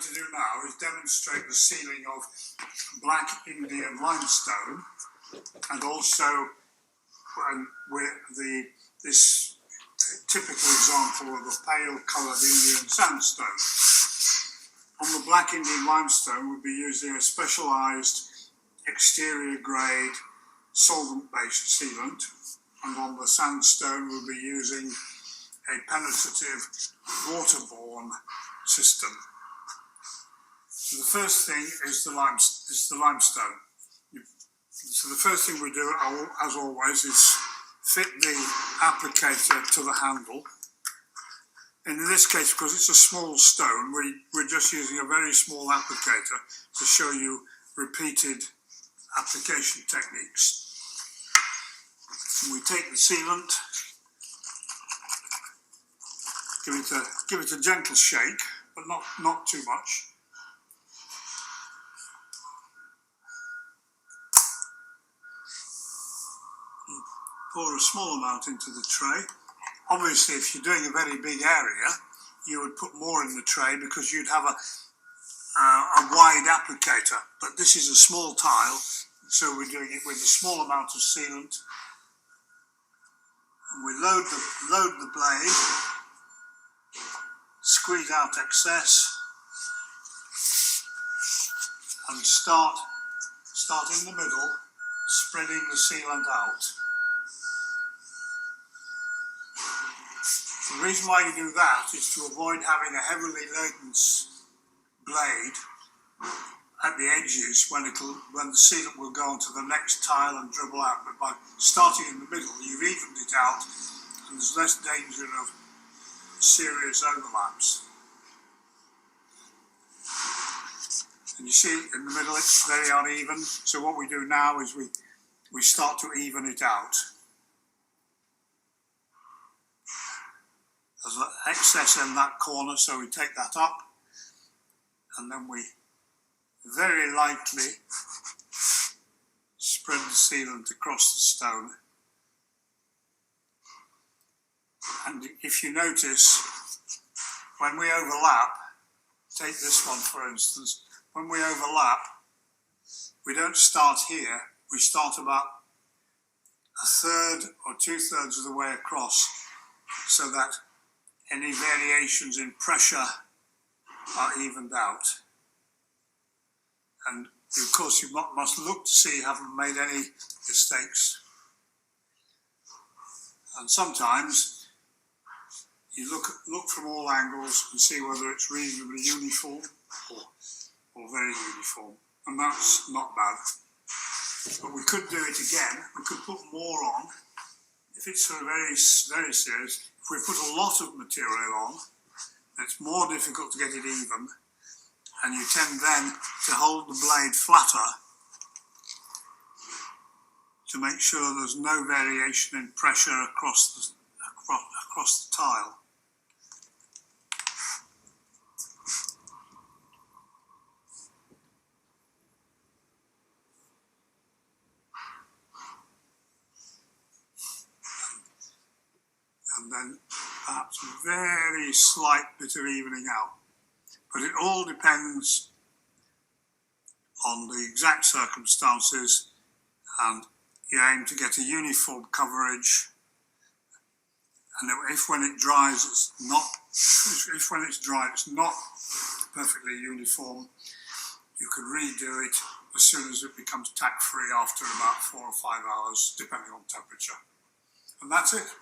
to do now is demonstrate the sealing of black Indian limestone, and also this typical example of a pale coloured Indian sandstone. On the black Indian limestone we'll be using a specialised exterior grade solvent based sealant, and on the sandstone we'll be using a penetrative waterborne system. So the first thing is the limestone. So the first thing we do, as always, is fit the applicator to the handle. And in this case, because it's a small stone, we're just using a very small applicator to show you repeated application techniques. And we take the sealant, give it a gentle shake, but not too much. Pour a small amount into the tray. Obviously, if you're doing a very big area, you would put more in the tray because you'd have a wide applicator. But this is a small tile, so we're doing it with a small amount of sealant. And we load the blade, squeeze out excess, and start in the middle, spreading the sealant out. The reason why you do that is to avoid having a heavily laden blade at the edges when the sealant will go onto the next tile and dribble out. But by starting in the middle, you've evened it out, and there's less danger of serious overlaps. And you see in the middle it's very uneven, so what we do now is we start to even it out. There's excess in that corner, so we take that up, and then we very lightly spread the sealant across the stone. And if you notice, when we overlap, take this one for instance, when we overlap, we don't start here, we start about a third or 2/3 of the way across, so that any variations in pressure are evened out. And of course you must look to see you haven't made any mistakes. And sometimes you look from all angles and see whether it's reasonably uniform or very uniform. And that's not bad. But we could do it again. We could put more on. If it's very, very serious, if we put a lot of material on, it's more difficult to get it even, and you tend then to hold the blade flatter to make sure there's no variation in pressure across the tile. And then perhaps a very slight bit of evening out. But it all depends on the exact circumstances, and you aim to get a uniform coverage. And if when it's dry it's not perfectly uniform, you could redo it as soon as it becomes tack free after about 4 or 5 hours, depending on temperature. And that's it.